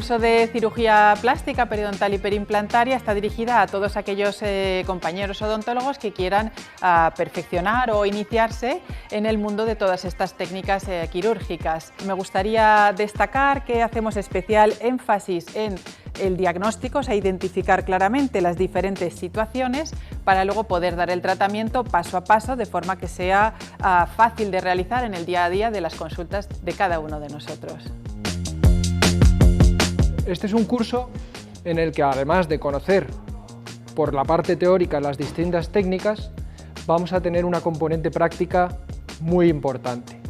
curso de cirugía plástica, periodontal y perimplantaria está dirigida a todos aquellos compañeros odontólogos que quieran perfeccionar o iniciarse en el mundo de todas estas técnicas quirúrgicas. Me gustaría destacar que hacemos especial énfasis en el diagnóstico, o sea, identificar claramente las diferentes situaciones para luego poder dar el tratamiento paso a paso de forma que sea fácil de realizar en el día a día de las consultas de cada uno de nosotros. Este es un curso en el que, además de conocer por la parte teórica las distintas técnicas, vamos a tener una componente práctica muy importante.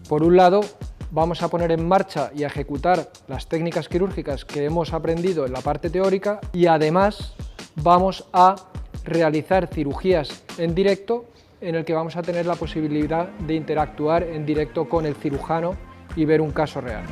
Por un lado, vamos a poner en marcha y a ejecutar las técnicas quirúrgicas que hemos aprendido en la parte teórica y además vamos a realizar cirugías en directo en el que vamos a tener la posibilidad de interactuar en directo con el cirujano y ver un caso real.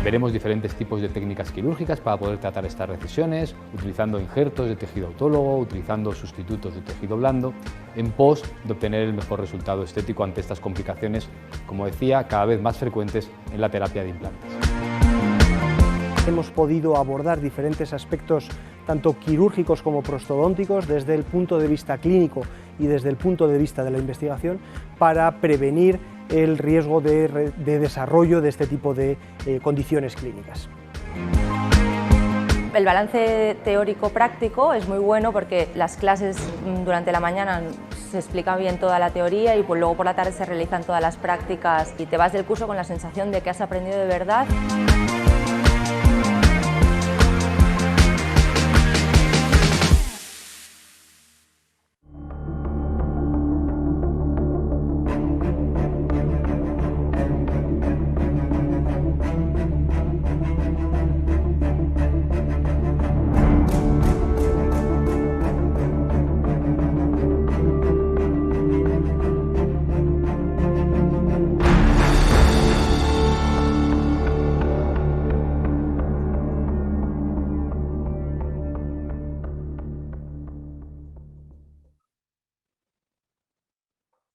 Veremos diferentes tipos de técnicas quirúrgicas para poder tratar estas recisiones, utilizando injertos de tejido autólogo, utilizando sustitutos de tejido blando, en pos de obtener el mejor resultado estético ante estas complicaciones, como decía, cada vez más frecuentes en la terapia de implantes. Hemos podido abordar diferentes aspectos, tanto quirúrgicos como prostodónticos, desde el punto de vista clínico y desde el punto de vista de la investigación, para prevenir el riesgo de desarrollo de este tipo de condiciones clínicas. El balance teórico-práctico es muy bueno porque las clases durante la mañana se explica bien toda la teoría y luego por la tarde se realizan todas las prácticas y te vas del curso con la sensación de que has aprendido de verdad.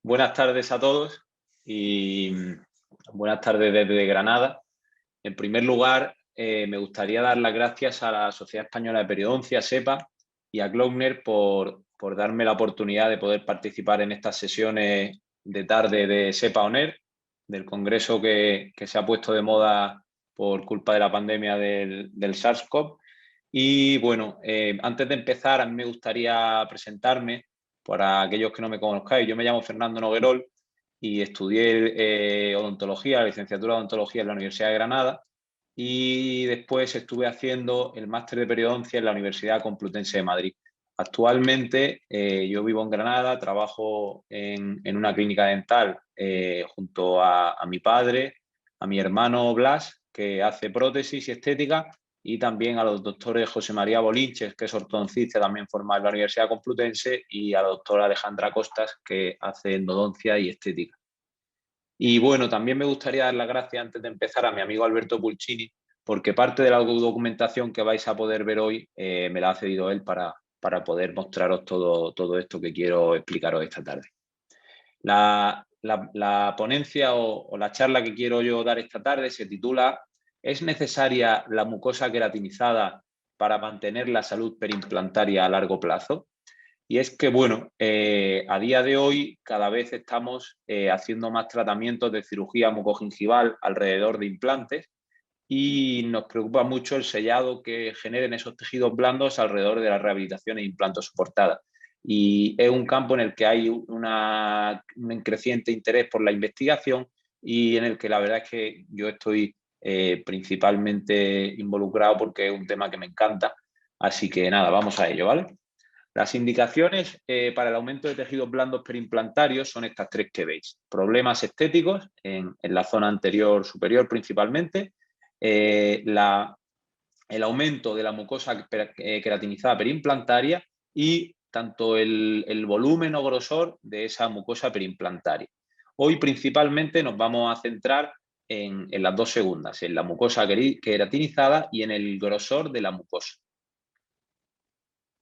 Buenas tardes a todos y buenas tardes desde Granada. En primer lugar, me gustaría dar las gracias a la Sociedad Española de Periodoncia, SEPA, y a Klöckner por darme la oportunidad de poder participar en estas sesiones de tarde de SEPA ONER, del congreso que se ha puesto de moda por culpa de la pandemia del SARS-CoV. Y bueno, antes de empezar, a mí me gustaría presentarme. Para aquellos que no me conozcáis, yo me llamo Fernando Noguerol y estudié odontología, la licenciatura de odontología en la Universidad de Granada y después estuve haciendo el máster de periodoncia en la Universidad Complutense de Madrid. Actualmente yo vivo en Granada, trabajo en una clínica dental junto a mi padre, a mi hermano Blas, que hace prótesis y estética, y también a los doctores José María Bolinches, que es ortodoncista, también formado en la Universidad Complutense, y a la doctora Alejandra Costas, que hace endodoncia y estética. Y bueno, también me gustaría dar las gracias antes de empezar a mi amigo Alberto Pulcini, porque parte de la documentación que vais a poder ver hoy me la ha cedido él para poder mostraros todo esto que quiero explicaros esta tarde. La ponencia o la charla que quiero yo dar esta tarde se titula ¿Es necesaria la mucosa queratinizada para mantener la salud perimplantaria a largo plazo? Y es que, bueno, a día de hoy cada vez estamos haciendo más tratamientos de cirugía mucogingival alrededor de implantes y nos preocupa mucho el sellado que generen esos tejidos blandos alrededor de las rehabilitaciones e implantos soportadas. Y es un campo en el que hay un creciente interés por la investigación y en el que la verdad es que yo estoy principalmente involucrado porque es un tema que me encanta. Así que nada, vamos a ello, ¿vale? Las indicaciones para el aumento de tejidos blandos perimplantarios son estas tres que veis. Problemas estéticos en la zona anterior superior principalmente, el aumento de la mucosa queratinizada perimplantaria y tanto el volumen o grosor de esa mucosa perimplantaria. Hoy principalmente nos vamos a centrar en las dos segundas, en la mucosa queratinizada y en el grosor de la mucosa.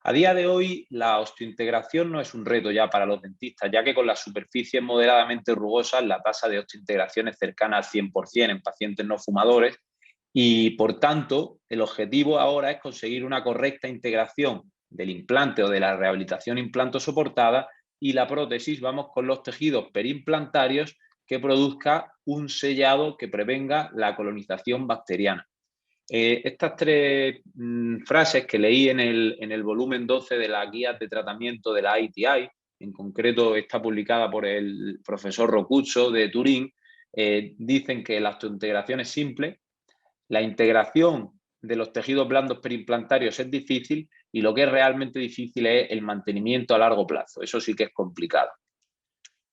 A día de hoy, la osteointegración no es un reto ya para los dentistas, ya que con las superficies moderadamente rugosas la tasa de osteointegración es cercana al 100% en pacientes no fumadores Y por tanto, el objetivo ahora es conseguir una correcta integración del implante o de la rehabilitación implantosoportada y la prótesis, vamos con los tejidos perimplantarios, que produzca un sellado que prevenga la colonización bacteriana. Estas tres frases que leí en el volumen 12 de las guías de tratamiento de la ITI, en concreto está publicada por el profesor Rocuzzo de Turín, dicen que la osteointegración es simple, la integración de los tejidos blandos perimplantarios es difícil y lo que es realmente difícil es el mantenimiento a largo plazo. Eso sí que es complicado.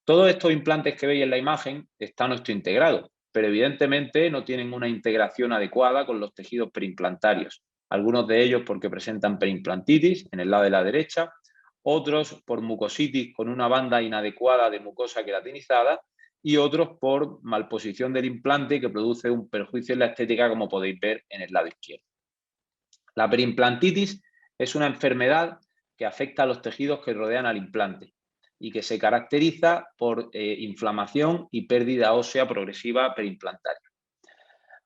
Todos estos implantes que veis en la imagen están osteointegrados, pero evidentemente no tienen una integración adecuada con los tejidos perimplantarios. Algunos de ellos porque presentan perimplantitis en el lado de la derecha, otros por mucositis con una banda inadecuada de mucosa queratinizada y otros por malposición del implante que produce un perjuicio en la estética, como podéis ver en el lado izquierdo. La perimplantitis es una enfermedad que afecta a los tejidos que rodean al implante y que se caracteriza por inflamación y pérdida ósea progresiva perimplantaria.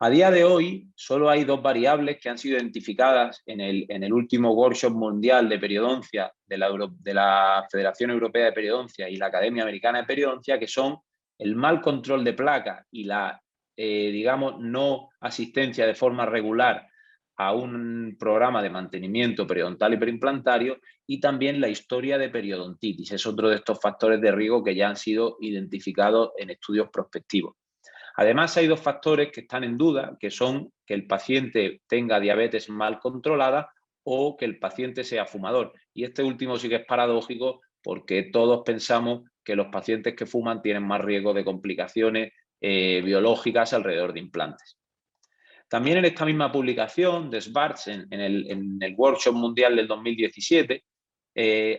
A día de hoy, solo hay dos variables que han sido identificadas en el último workshop mundial de periodoncia de la Federación Europea de Periodoncia y la Academia Americana de Periodoncia, que son el mal control de placas y la, digamos, no asistencia de forma regular a un programa de mantenimiento periodontal y perimplantario, y también la historia de periodontitis. Es otro de estos factores de riesgo que ya han sido identificados en estudios prospectivos. Además, hay dos factores que están en duda, que son que el paciente tenga diabetes mal controlada o que el paciente sea fumador. Y este último sí que es paradójico porque todos pensamos que los pacientes que fuman tienen más riesgo de complicaciones biológicas alrededor de implantes. También en esta misma publicación de Schwartz, en el Workshop Mundial del 2017,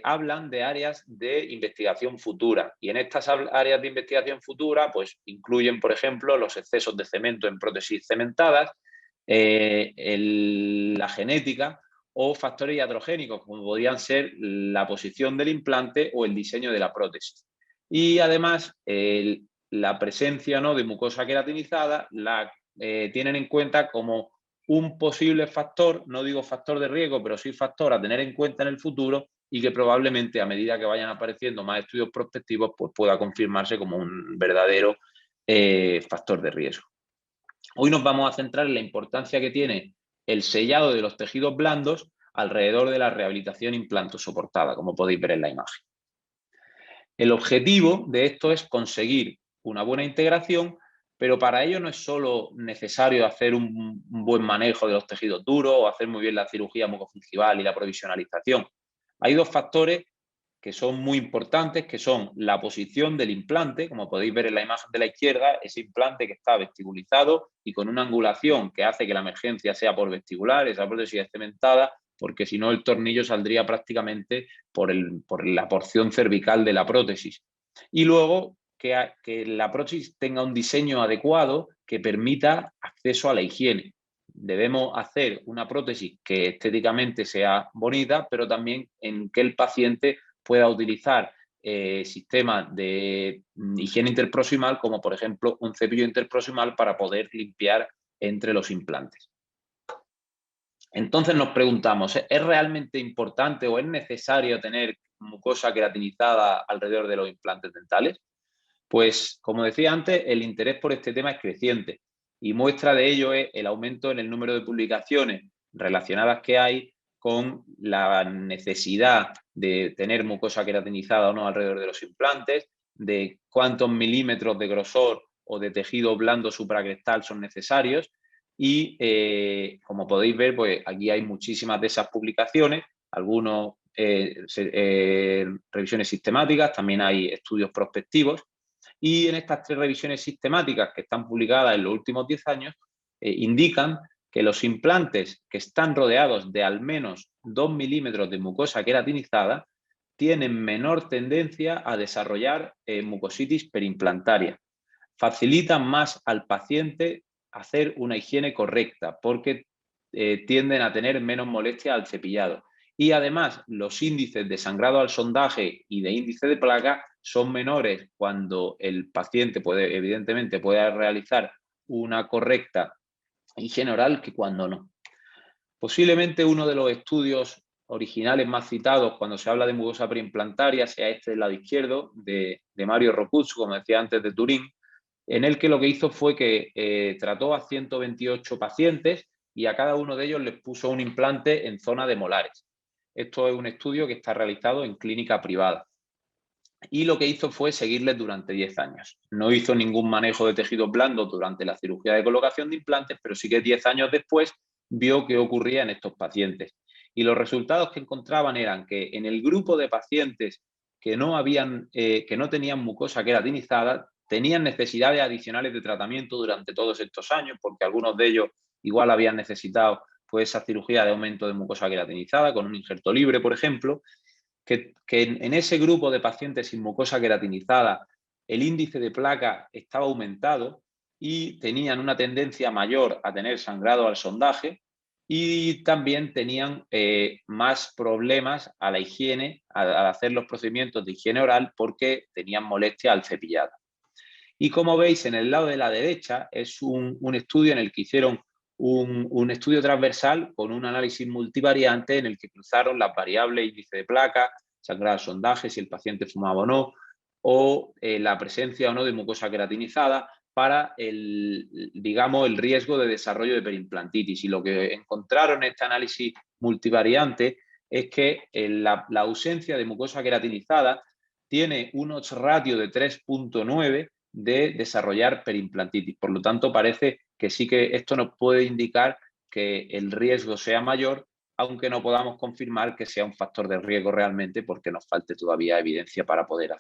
hablan de áreas de investigación futura. Y en estas áreas de investigación futura, pues incluyen, por ejemplo, los excesos de cemento en prótesis cementadas, la genética o factores iatrogénicos, como podrían ser la posición del implante o el diseño de la prótesis. Y además, la presencia, ¿no?, de mucosa queratinizada tienen en cuenta como un posible factor, no digo factor de riesgo, pero sí factor a tener en cuenta en el futuro y que probablemente a medida que vayan apareciendo más estudios prospectivos pues pueda confirmarse como un verdadero factor de riesgo. Hoy nos vamos a centrar en la importancia que tiene el sellado de los tejidos blandos alrededor de la rehabilitación implantosoportada, como podéis ver en la imagen. El objetivo de esto es conseguir una buena integración, pero para ello no es solo necesario hacer un buen manejo de los tejidos duros o hacer muy bien la cirugía mucogingival y la provisionalización. Hay dos factores que son muy importantes, que son la posición del implante, como podéis ver en la imagen de la izquierda, ese implante que está vestibulizado y con una angulación que hace que la emergencia sea por vestibular, esa prótesis es cementada, porque si no el tornillo saldría prácticamente por la porción cervical de la prótesis. Y luego que la prótesis tenga un diseño adecuado que permita acceso a la higiene. Debemos hacer una prótesis que estéticamente sea bonita, pero también en que el paciente pueda utilizar sistemas de higiene interproximal, como por ejemplo un cepillo interproximal para poder limpiar entre los implantes. Entonces nos preguntamos, ¿es realmente importante o es necesario tener mucosa queratinizada alrededor de los implantes dentales? Pues, como decía antes, el interés por este tema es creciente y muestra de ello es el aumento en el número de publicaciones relacionadas que hay con la necesidad de tener mucosa queratinizada o no alrededor de los implantes, de cuántos milímetros de grosor o de tejido blando supracrestal son necesarios y, como podéis ver, pues aquí hay muchísimas de esas publicaciones, algunos revisiones sistemáticas, también hay estudios prospectivos. Y en estas tres revisiones sistemáticas que están publicadas en los últimos 10 años, indican que los implantes que están rodeados de al menos 2 milímetros de mucosa queratinizada tienen menor tendencia a desarrollar mucositis perimplantaria. Facilitan más al paciente hacer una higiene correcta porque tienden a tener menos molestia al cepillado. Y además, los índices de sangrado al sondaje y de índice de placa son menores cuando el paciente evidentemente puede realizar una correcta higiene oral que cuando no. Posiblemente uno de los estudios originales más citados cuando se habla de mucosa preimplantaria sea este del lado izquierdo, de Mario Roccuzzo, como decía antes, de Turín, en el que lo que hizo fue que trató a 128 pacientes y a cada uno de ellos les puso un implante en zona de molares. Esto es un estudio que está realizado en clínica privada. Y lo que hizo fue seguirles durante 10 años. No hizo ningún manejo de tejidos blandos durante la cirugía de colocación de implantes, pero sí que 10 años después vio qué ocurría en estos pacientes. Y los resultados que encontraban eran que en el grupo de pacientes que no tenían mucosa queratinizada, tenían necesidades adicionales de tratamiento durante todos estos años, porque algunos de ellos igual habían necesitado pues, esa cirugía de aumento de mucosa queratinizada con un injerto libre, por ejemplo, que en ese grupo de pacientes sin mucosa queratinizada el índice de placa estaba aumentado y tenían una tendencia mayor a tener sangrado al sondaje y también tenían más problemas a la higiene, al hacer los procedimientos de higiene oral porque tenían molestia al cepillado. Y como veis en el lado de la derecha es un estudio en el que hicieron un estudio transversal con un análisis multivariante en el que cruzaron las variables índice de placa, sangrado al sondaje, si el paciente fumaba o no, o la presencia o no de mucosa queratinizada para el riesgo de desarrollo de perimplantitis. Y lo que encontraron en este análisis multivariante es que la ausencia de mucosa queratinizada tiene unos ratios de 3.9 de desarrollar perimplantitis. Por lo tanto, parece que sí que esto nos puede indicar que el riesgo sea mayor, aunque no podamos confirmar que sea un factor de riesgo realmente porque nos falte todavía evidencia para poder,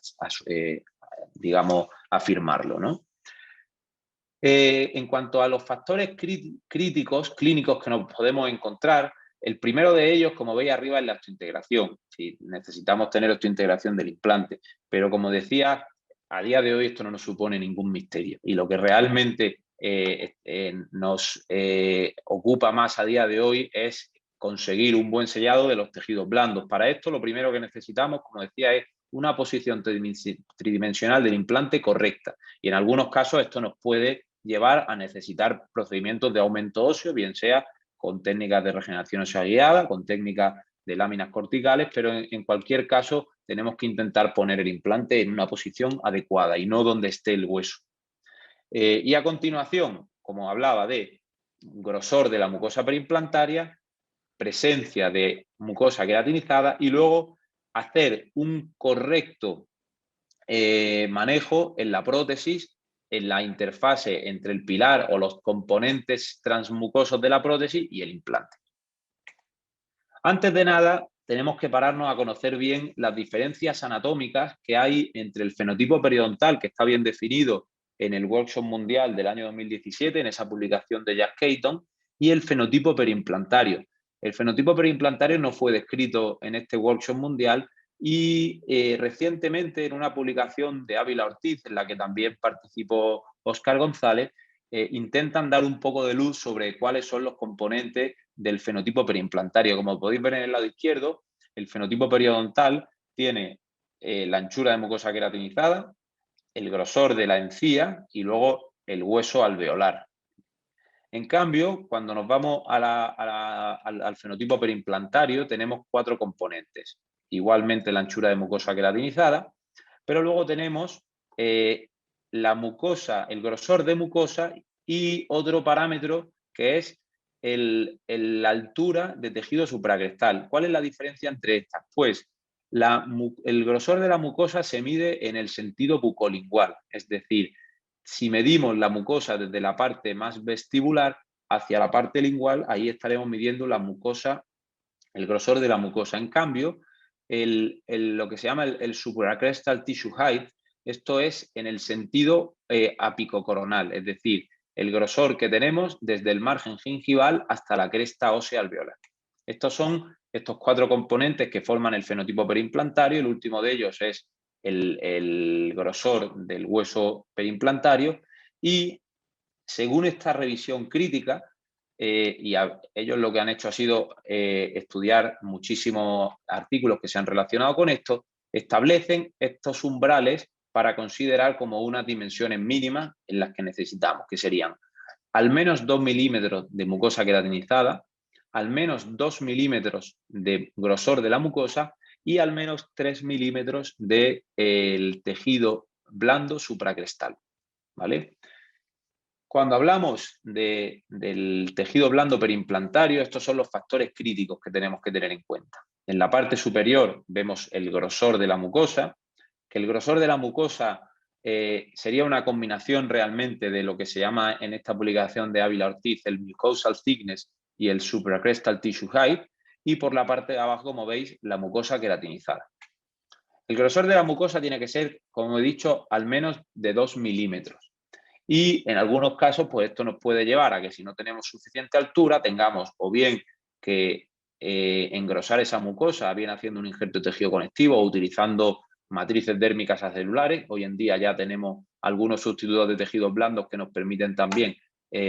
afirmarlo, ¿no? En cuanto a los factores críticos, clínicos que nos podemos encontrar, el primero de ellos, como veis arriba, es la osteointegración. Sí, necesitamos tener osteointegración del implante, pero como decía, a día de hoy esto no nos supone ningún misterio. Y lo que realmente nos ocupa más a día de hoy es conseguir un buen sellado de los tejidos blandos. Para esto, lo primero que necesitamos, como decía, es una posición tridimensional del implante correcta. Y en algunos casos esto nos puede llevar a necesitar procedimientos de aumento óseo, bien sea con técnicas de regeneración ósea guiada, con técnicas de láminas corticales, pero en cualquier caso tenemos que intentar poner el implante en una posición adecuada y no donde esté el hueso. Y a continuación, como hablaba de grosor de la mucosa perimplantaria, presencia de mucosa queratinizada y luego hacer un correcto manejo en la prótesis, en la interfase entre el pilar o los componentes transmucosos de la prótesis y el implante. Antes de nada, tenemos que pararnos a conocer bien las diferencias anatómicas que hay entre el fenotipo periodontal, que está bien definido en el Workshop Mundial del año 2017, en esa publicación de Jack Caton, y el fenotipo perimplantario. El fenotipo perimplantario no fue descrito en este Workshop Mundial y recientemente en una publicación de Ávila Ortiz, en la que también participó Óscar González, intentan dar un poco de luz sobre cuáles son los componentes del fenotipo perimplantario. Como podéis ver en el lado izquierdo, el fenotipo periodontal tiene la anchura de mucosa queratinizada, el grosor de la encía y luego el hueso alveolar. En cambio, cuando nos vamos al fenotipo perimplantario, tenemos 4 componentes. Igualmente la anchura de mucosa queratinizada, pero luego tenemos la mucosa, el grosor de mucosa y otro parámetro que es la altura de tejido supracrestal. ¿Cuál es la diferencia entre estas? Pues el grosor de la mucosa se mide en el sentido bucolingual, es decir, si medimos la mucosa desde la parte más vestibular hacia la parte lingual, ahí estaremos midiendo la mucosa, el grosor de la mucosa. En cambio, lo que se llama el supracrestal tissue height, esto es en el sentido apicocoronal, es decir, el grosor que tenemos desde el margen gingival hasta la cresta ósea alveolar. Estos son estos 4 componentes que forman el fenotipo perimplantario. El último de ellos es el grosor del hueso perimplantario y según esta revisión crítica, ellos lo que han hecho ha sido estudiar muchísimos artículos que se han relacionado con esto, establecen estos umbrales para considerar como unas dimensiones mínimas en las que necesitamos, que serían al menos 2 milímetros de mucosa queratinizada, al menos 2 milímetros de grosor de la mucosa y al menos 3 milímetros del tejido blando supracrestal, ¿vale? Cuando hablamos del tejido blando perimplantario, estos son los factores críticos que tenemos que tener en cuenta. En la parte superior vemos el grosor de la mucosa, que el grosor de la mucosa sería una combinación realmente de lo que se llama en esta publicación de Ávila Ortiz el mucosal thickness y el supracrestal tissue height, y por la parte de abajo, como veis, la mucosa queratinizada. El grosor de la mucosa tiene que ser, como he dicho, al menos de 2 milímetros. Y en algunos casos, pues esto nos puede llevar a que si no tenemos suficiente altura, tengamos o bien que engrosar esa mucosa, bien haciendo un injerto de tejido conectivo o utilizando matrices dérmicas acelulares. Hoy en día ya tenemos algunos sustitutos de tejidos blandos que nos permiten también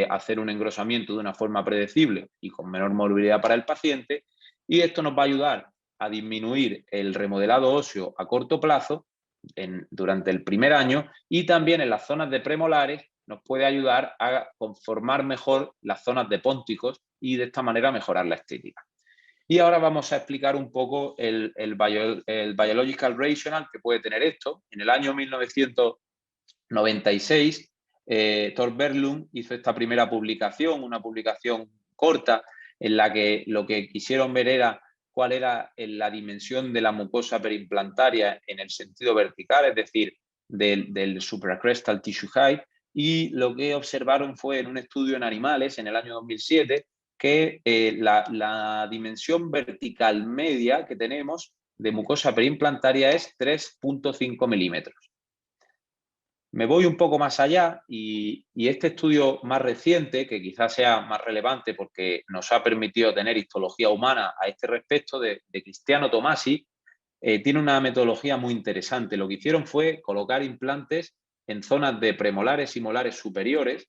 hacer un engrosamiento de una forma predecible y con menor movilidad para el paciente. Y esto nos va a ayudar a disminuir el remodelado óseo a corto plazo durante el primer año, y también en las zonas de premolares nos puede ayudar a conformar mejor las zonas de pónticos y de esta manera mejorar la estética. Y ahora vamos a explicar un poco el biological rationale que puede tener esto. En el año 1996, Thor Berglund hizo esta primera publicación, una publicación corta, en la que lo que quisieron ver era cuál era la dimensión de la mucosa perimplantaria en el sentido vertical, es decir, del supracrestal tissue height, y lo que observaron fue en un estudio en animales en el año 2007 que la dimensión vertical media que tenemos de mucosa perimplantaria es 3.5 milímetros. Me voy un poco más allá y este estudio más reciente, que quizás sea más relevante porque nos ha permitido tener histología humana a este respecto, de Cristiano Tomasi, tiene una metodología muy interesante. Lo que hicieron fue colocar implantes en zonas de premolares y molares superiores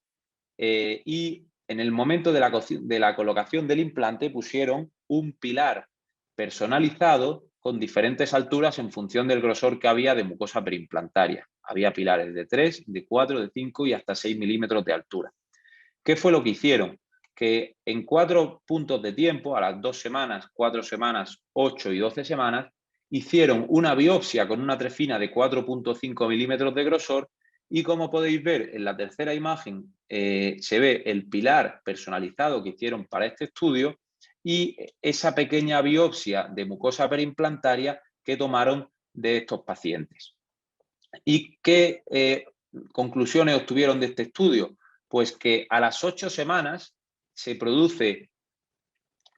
y en el momento de la colocación del implante pusieron un pilar personalizado con diferentes alturas en función del grosor que había de mucosa perimplantaria. Había pilares de 3, de 4, de 5 y hasta 6 milímetros de altura. ¿Qué fue lo que hicieron? Que en 4 puntos de tiempo, a las 2 semanas, 4 semanas, 8 y 12 semanas, hicieron una biopsia con una trefina de 4.5 milímetros de grosor y, como podéis ver en la tercera imagen, se ve el pilar personalizado que hicieron para este estudio y esa pequeña biopsia de mucosa perimplantaria que tomaron de estos pacientes. ¿Y qué conclusiones obtuvieron de este estudio? Pues que a las 8 semanas se produce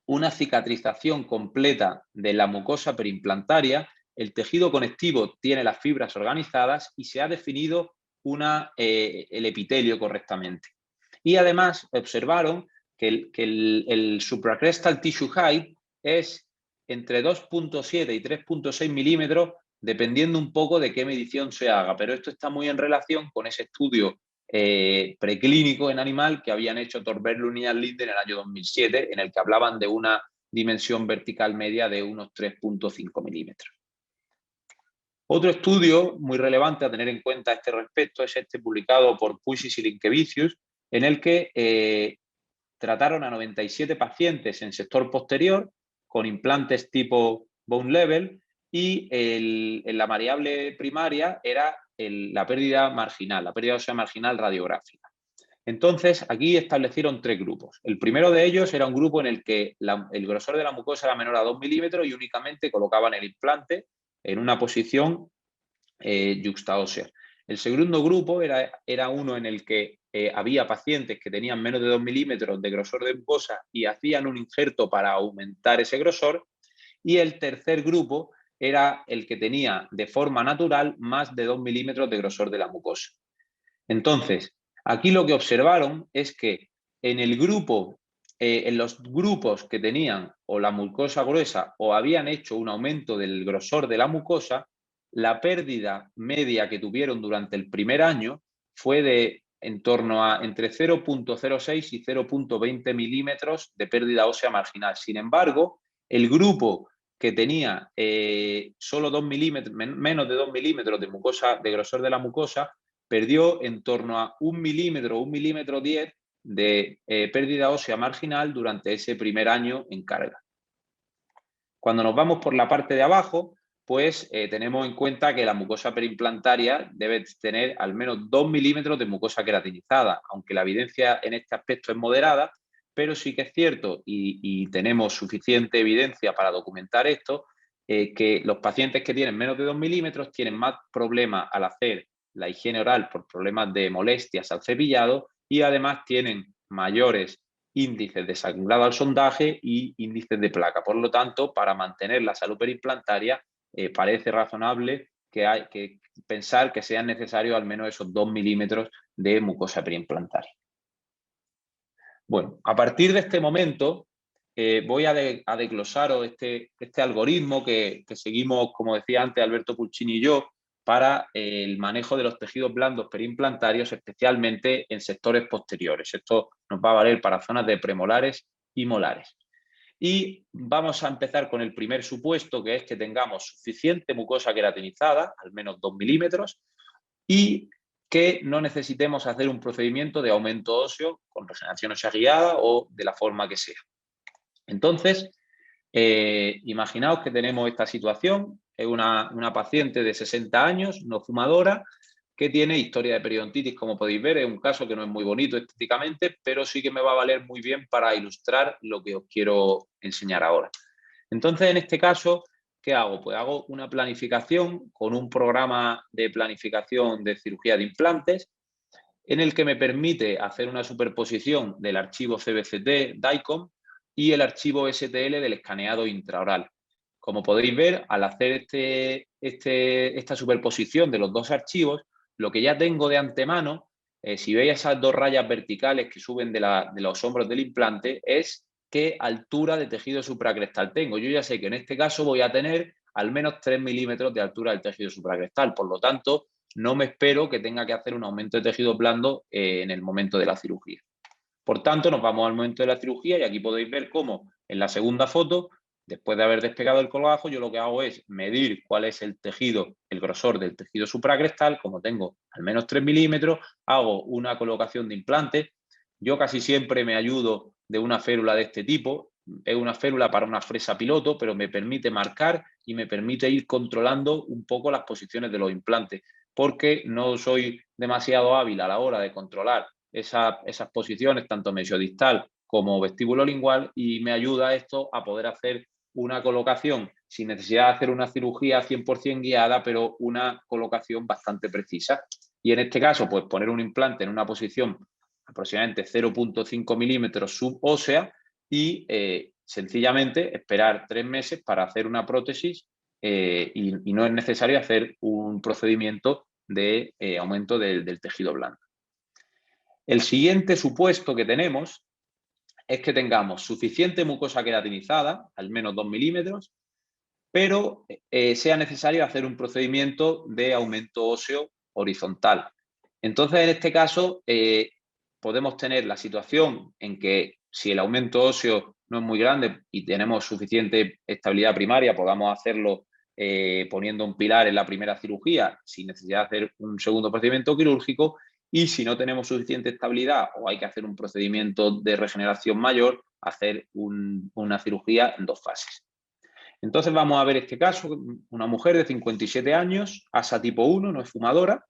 una cicatrización completa de la mucosa perimplantaria, el tejido conectivo tiene las fibras organizadas y se ha definido el epitelio correctamente. Y además observaron que el supracrestal tissue height es entre 2.7 y 3.6 milímetros, dependiendo un poco de qué medición se haga, pero esto está muy en relación con ese estudio preclínico en animal que habían hecho Thor Berglund y Jan Linde en el año 2007, en el que hablaban de una dimensión vertical media de unos 3.5 milímetros. Otro estudio muy relevante a tener en cuenta a este respecto es este publicado por Puisis y Linkevicius, en el que trataron a 97 pacientes en sector posterior con implantes tipo bone level y la variable primaria era la pérdida marginal, la pérdida ósea marginal radiográfica. Entonces, aquí establecieron 3 grupos. El primero de ellos era un grupo en el que el grosor de la mucosa era menor a 2 milímetros y únicamente colocaban el implante en una posición yuxtaósea. El segundo grupo era uno en el que había pacientes que tenían menos de 2 milímetros de grosor de mucosa y hacían un injerto para aumentar ese grosor. Y el tercer grupo era el que tenía de forma natural más de 2 milímetros de grosor de la mucosa. Entonces, aquí lo que observaron es que en los grupos que tenían o la mucosa gruesa o habían hecho un aumento del grosor de la mucosa, la pérdida media que tuvieron durante el primer año fue de en torno a entre 0.06 y 0.20 milímetros de pérdida ósea marginal. Sin embargo, el grupo que tenía solo 2 milímetros, menos de 2 milímetros de grosor de la mucosa, perdió en torno a 1 milímetro, 1 milímetro 10 de pérdida ósea marginal durante ese primer año en carga. Cuando nos vamos por la parte de abajo, pues tenemos en cuenta que la mucosa perimplantaria debe tener al menos 2 milímetros de mucosa queratinizada, aunque la evidencia en este aspecto es moderada, pero sí que es cierto, y tenemos suficiente evidencia para documentar esto, que los pacientes que tienen menos de 2 milímetros tienen más problemas al hacer la higiene oral por problemas de molestias al cepillado y además tienen mayores índices de sangrado al sondaje y índices de placa. Por lo tanto, para mantener la salud perimplantaria, parece razonable que hay que pensar que sean necesarios al menos esos 2 milímetros de mucosa perimplantaria. Bueno, a partir de este momento voy a desglosaros este algoritmo que seguimos, como decía antes Alberto Pulcini y yo, para el manejo de los tejidos blandos perimplantarios, especialmente en sectores posteriores. Esto nos va a valer para zonas de premolares y molares. Y vamos a empezar con el primer supuesto, que es que tengamos suficiente mucosa queratinizada, al menos 2 milímetros, y que no necesitemos hacer un procedimiento de aumento óseo con regeneración ósea guiada o de la forma que sea. Entonces, imaginaos que tenemos esta situación, es una paciente de 60 años, no fumadora, que tiene historia de periodontitis, como podéis ver. Es un caso que no es muy bonito estéticamente, pero sí que me va a valer muy bien para ilustrar lo que os quiero enseñar ahora. Entonces, en este caso, ¿qué hago? Pues hago una planificación con un programa de planificación de cirugía de implantes en el que me permite hacer una superposición del archivo CBCT DICOM y el archivo STL del escaneado intraoral. Como podéis ver, al hacer esta superposición de los dos archivos, lo que ya tengo de antemano, si veis esas dos rayas verticales que suben de los hombros del implante, es qué altura de tejido supracrestal tengo. Yo ya sé que en este caso voy a tener al menos 3 milímetros de altura del tejido supracrestal. Por lo tanto, no me espero que tenga que hacer un aumento de tejido blando en el momento de la cirugía. Por tanto, nos vamos al momento de la cirugía y aquí podéis ver cómo en la segunda foto, después de haber despegado el colgajo, yo lo que hago es medir cuál es el tejido, el grosor del tejido supracrestal. Como tengo al menos 3 milímetros, hago una colocación de implante. Yo casi siempre me ayudo de una férula de este tipo. Es una férula para una fresa piloto, pero me permite marcar y me permite ir controlando un poco las posiciones de los implantes, porque no soy demasiado hábil a la hora de controlar esas posiciones, tanto mesiodistal como vestíbulo lingual, y me ayuda esto a poder hacer una colocación sin necesidad de hacer una cirugía 100% guiada, pero una colocación bastante precisa. Y en este caso, pues poner un implante en una posición aproximadamente 0.5 milímetros subósea y sencillamente esperar 3 meses para hacer una prótesis y no es necesario hacer un procedimiento de aumento del tejido blando. El siguiente supuesto que tenemos es que tengamos suficiente mucosa queratinizada, al menos 2 milímetros, pero sea necesario hacer un procedimiento de aumento óseo horizontal. Entonces, en este caso, podemos tener la situación en que si el aumento óseo no es muy grande y tenemos suficiente estabilidad primaria, podamos hacerlo poniendo un pilar en la primera cirugía sin necesidad de hacer un segundo procedimiento quirúrgico. Y si no tenemos suficiente estabilidad o hay que hacer un procedimiento de regeneración mayor, hacer una cirugía en 2 fases. Entonces vamos a ver este caso, una mujer de 57 años, asa tipo 1, no es fumadora,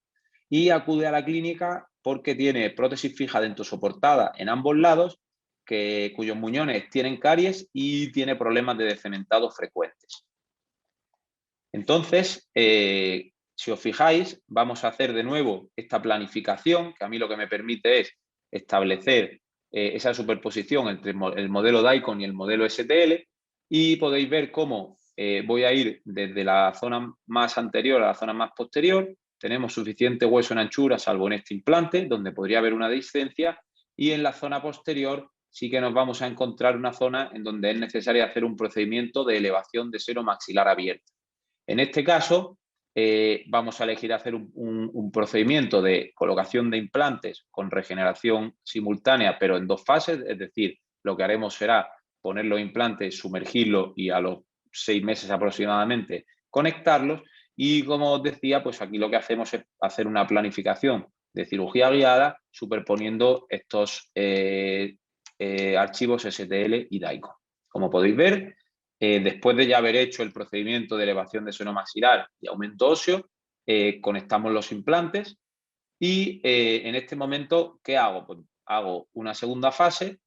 y acude a la clínica porque tiene prótesis fija dentosoportada en ambos lados, cuyos muñones tienen caries y tiene problemas de descementado frecuentes. Entonces, si os fijáis, vamos a hacer de nuevo esta planificación, que a mí lo que me permite es establecer esa superposición entre el modelo DICOM y el modelo STL, y podéis ver cómo voy a ir desde la zona más anterior a la zona más posterior. Tenemos suficiente hueso en anchura, salvo en este implante, donde podría haber una discencia, y en la zona posterior sí que nos vamos a encontrar una zona en donde es necesario hacer un procedimiento de elevación de seno maxilar abierto. En este caso, vamos a elegir hacer un procedimiento de colocación de implantes con regeneración simultánea, pero en 2 fases, es decir, lo que haremos será poner los implantes, sumergirlos y a los 6 meses aproximadamente conectarlos. Y como os decía, pues aquí lo que hacemos es hacer una planificación de cirugía guiada superponiendo estos archivos STL y DICOM. Como podéis ver, después de ya haber hecho el procedimiento de elevación de seno maxilar y aumento óseo, conectamos los implantes y en este momento, ¿qué hago? Pues hago una segunda fase,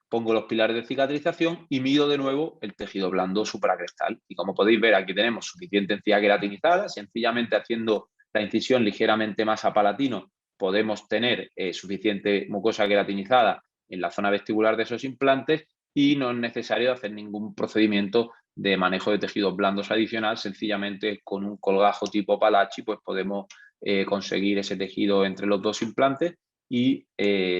pongo los pilares de cicatrización y mido de nuevo el tejido blando supracrestal. Y como podéis ver, aquí tenemos suficiente encía queratinizada. Sencillamente haciendo la incisión ligeramente más a palatino, podemos tener suficiente mucosa queratinizada en la zona vestibular de esos implantes y no es necesario hacer ningún procedimiento de manejo de tejidos blandos adicional. Sencillamente con un colgajo tipo Palachi pues podemos conseguir ese tejido entre los dos implantes y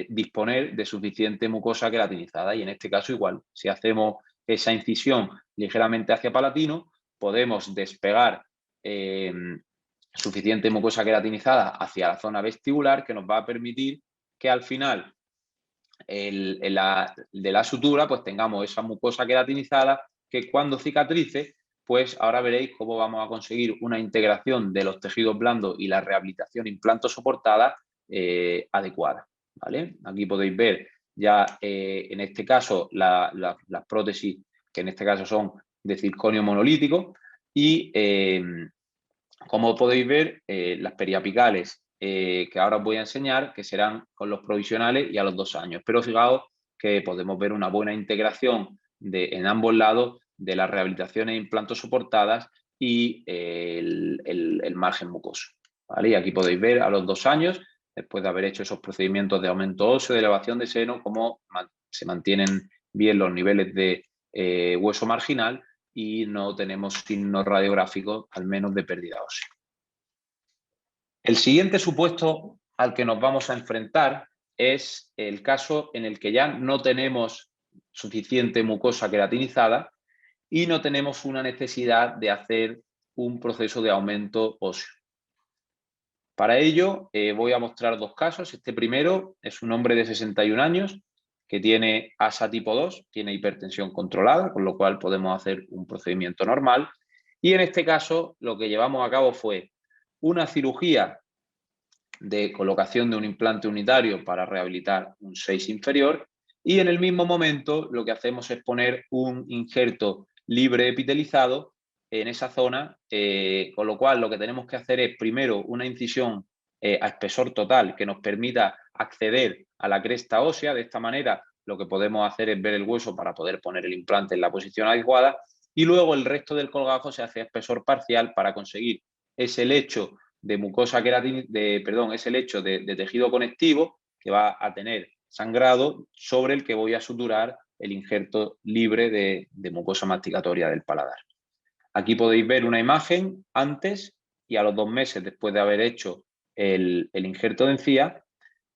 disponer de suficiente mucosa queratinizada. Y en este caso igual, si hacemos esa incisión ligeramente hacia palatino, podemos despegar suficiente mucosa queratinizada hacia la zona vestibular, que nos va a permitir que al final de la sutura pues tengamos esa mucosa queratinizada que cuando cicatrice, pues ahora veréis cómo vamos a conseguir una integración de los tejidos blandos y la rehabilitación implanto-soportada adecuada, ¿vale? Aquí podéis ver ya en este caso las prótesis, que en este caso son de circonio monolítico, y como podéis ver las periapicales que ahora os voy a enseñar, que serán con los provisionales y a los 2 años. Pero fijaos que podemos ver una buena integración en ambos lados de las rehabilitaciones e implantos soportadas y el margen mucoso, ¿vale? Y aquí podéis ver a los 2 años, después de haber hecho esos procedimientos de aumento óseo, de elevación de seno, cómo se mantienen bien los niveles de hueso marginal y no tenemos signos radiográficos, al menos de pérdida ósea. El siguiente supuesto al que nos vamos a enfrentar es el caso en el que ya no tenemos suficiente mucosa queratinizada y no tenemos una necesidad de hacer un proceso de aumento óseo. Para ello voy a mostrar 2 casos. Este primero es un hombre de 61 años que tiene ASA tipo 2, tiene hipertensión controlada, con lo cual podemos hacer un procedimiento normal. Y en este caso lo que llevamos a cabo fue una cirugía de colocación de un implante unitario para rehabilitar un 6 inferior y en el mismo momento lo que hacemos es poner un injerto libre epitelizado en esa zona, con lo cual lo que tenemos que hacer es primero una incisión a espesor total que nos permita acceder a la cresta ósea. De esta manera lo que podemos hacer es ver el hueso para poder poner el implante en la posición adecuada y luego el resto del colgajo se hace a espesor parcial para conseguir ese lecho de mucosa ese lecho de tejido conectivo que va a tener sangrado sobre el que voy a suturar el injerto libre de mucosa masticatoria del paladar. Aquí podéis ver una imagen antes y a los 2 meses después de haber hecho el injerto de encía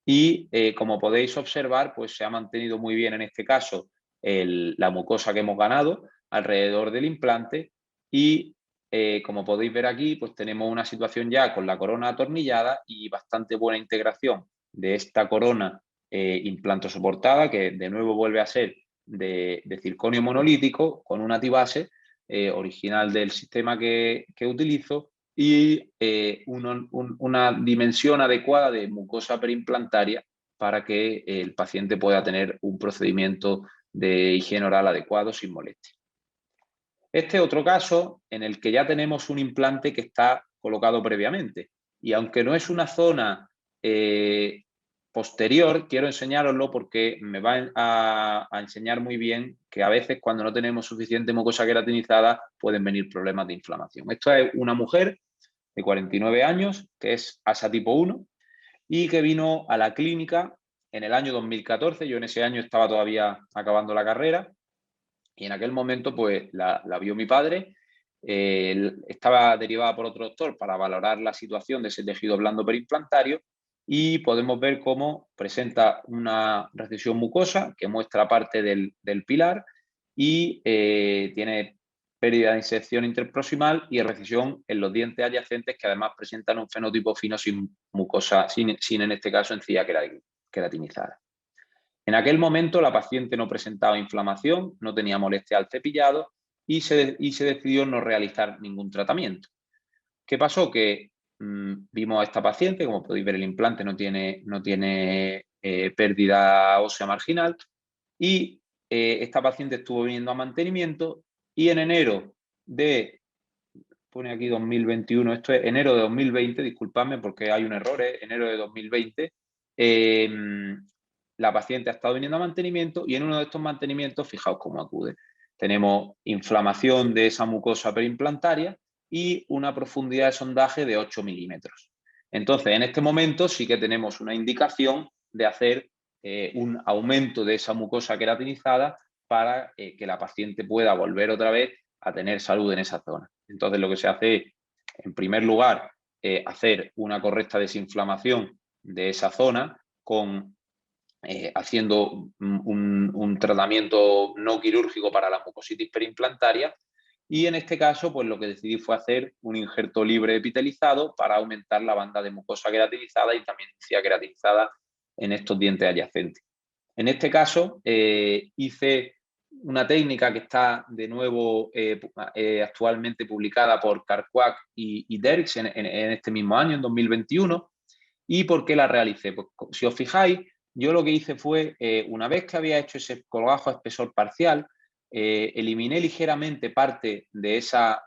y como podéis observar pues se ha mantenido muy bien en este caso la mucosa que hemos ganado alrededor del implante y como podéis ver aquí, pues tenemos una situación ya con la corona atornillada y bastante buena integración de esta corona implanto soportada, que de nuevo vuelve a ser de circonio monolítico con una tibase original del sistema que utilizo y una dimensión adecuada de mucosa perimplantaria para que el paciente pueda tener un procedimiento de higiene oral adecuado sin molestia. Este es otro caso en el que ya tenemos un implante que está colocado previamente y aunque no es una zona posterior, quiero enseñároslo porque me va a enseñar muy bien que a veces cuando no tenemos suficiente mucosa queratinizada pueden venir problemas de inflamación. Esto es una mujer de 49 años que es ASA tipo 1 y que vino a la clínica en el año 2014. Yo en ese año estaba todavía acabando la carrera. Y en aquel momento pues la vio mi padre, estaba derivada por otro doctor para valorar la situación de ese tejido blando perimplantario y podemos ver cómo presenta una recesión mucosa que muestra parte del pilar y tiene pérdida de inserción interproximal y recesión en los dientes adyacentes que además presentan un fenotipo fino sin mucosa, sin en este caso encía queratinizada. En aquel momento la paciente no presentaba inflamación, no tenía molestia al cepillado y se decidió no realizar ningún tratamiento. ¿Qué pasó? Que vimos a esta paciente, como podéis ver el implante no tiene pérdida ósea marginal, y esta paciente estuvo viniendo a mantenimiento y en enero de, pone aquí 2021, esto es enero de 2020, disculpadme porque hay un error, es enero de 2020, la paciente ha estado viniendo a mantenimiento y en uno de estos mantenimientos, fijaos cómo acude. Tenemos inflamación de esa mucosa preimplantaria y una profundidad de sondaje de 8 milímetros. Entonces, en este momento sí que tenemos una indicación de hacer un aumento de esa mucosa queratinizada para que la paciente pueda volver otra vez a tener salud en esa zona. Entonces, lo que se hace es, en primer lugar, hacer una correcta desinflamación de esa zona con haciendo un tratamiento no quirúrgico para la mucositis preimplantaria y en este caso pues lo que decidí fue hacer un injerto libre epitelizado para aumentar la banda de mucosa queratinizada y también encía queratinizada en estos dientes adyacentes. En este caso hice una técnica que está de nuevo actualmente publicada por Carquac y Derks en este mismo año, en 2021. ¿Y por qué la realicé? Pues si os fijáis, yo lo que hice fue, una vez que había hecho ese colgajo a espesor parcial, eliminé ligeramente parte de esa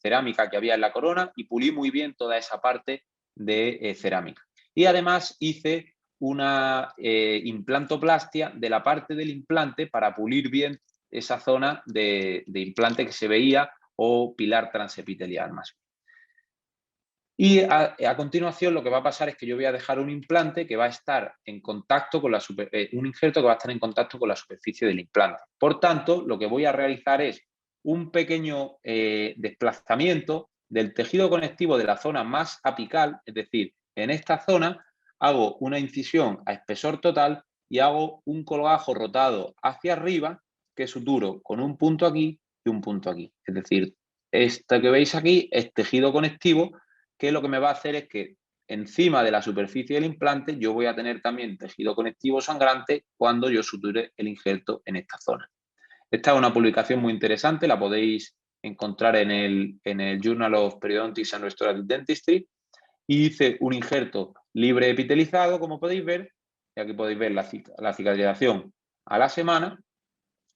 cerámica que había en la corona y pulí muy bien toda esa parte de cerámica. Y además hice una implantoplastia de la parte del implante para pulir bien esa zona de implante que se veía o pilar transepitelial más. Y a continuación lo que va a pasar es que yo voy a dejar un implante que va a estar en contacto con un injerto que va a estar en contacto con la superficie del implante. Por tanto, lo que voy a realizar es un pequeño desplazamiento del tejido conectivo de la zona más apical, es decir, en esta zona hago una incisión a espesor total y hago un colgajo rotado hacia arriba que suturo con un punto aquí y un punto aquí. Es decir, esto que veis aquí es tejido conectivo que lo que me va a hacer es que encima de la superficie del implante yo voy a tener también tejido conectivo sangrante cuando yo suture el injerto en esta zona. Esta es una publicación muy interesante, la podéis encontrar en el Journal of Periodontics and Restorative Dentistry y hice un injerto libre epitelizado, como podéis ver, y aquí podéis ver la cicatrización a la semana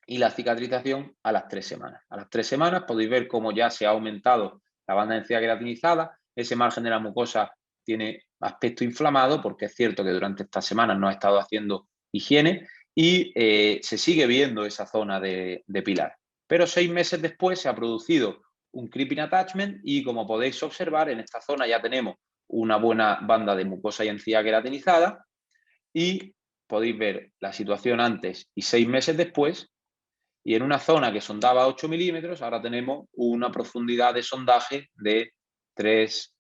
y la cicatrización a las 3 semanas. A las 3 semanas podéis ver cómo ya se ha aumentado la banda de encía queratinizada. Ese margen de la mucosa tiene aspecto inflamado porque es cierto que durante estas semanas no ha estado haciendo higiene y se sigue viendo esa zona de pilar. Pero 6 meses después se ha producido un creeping attachment y como podéis observar en esta zona ya tenemos una buena banda de mucosa y encía queratinizada y podéis ver la situación antes y 6 meses después y en una zona que sondaba 8 milímetros ahora tenemos una profundidad de sondaje de 3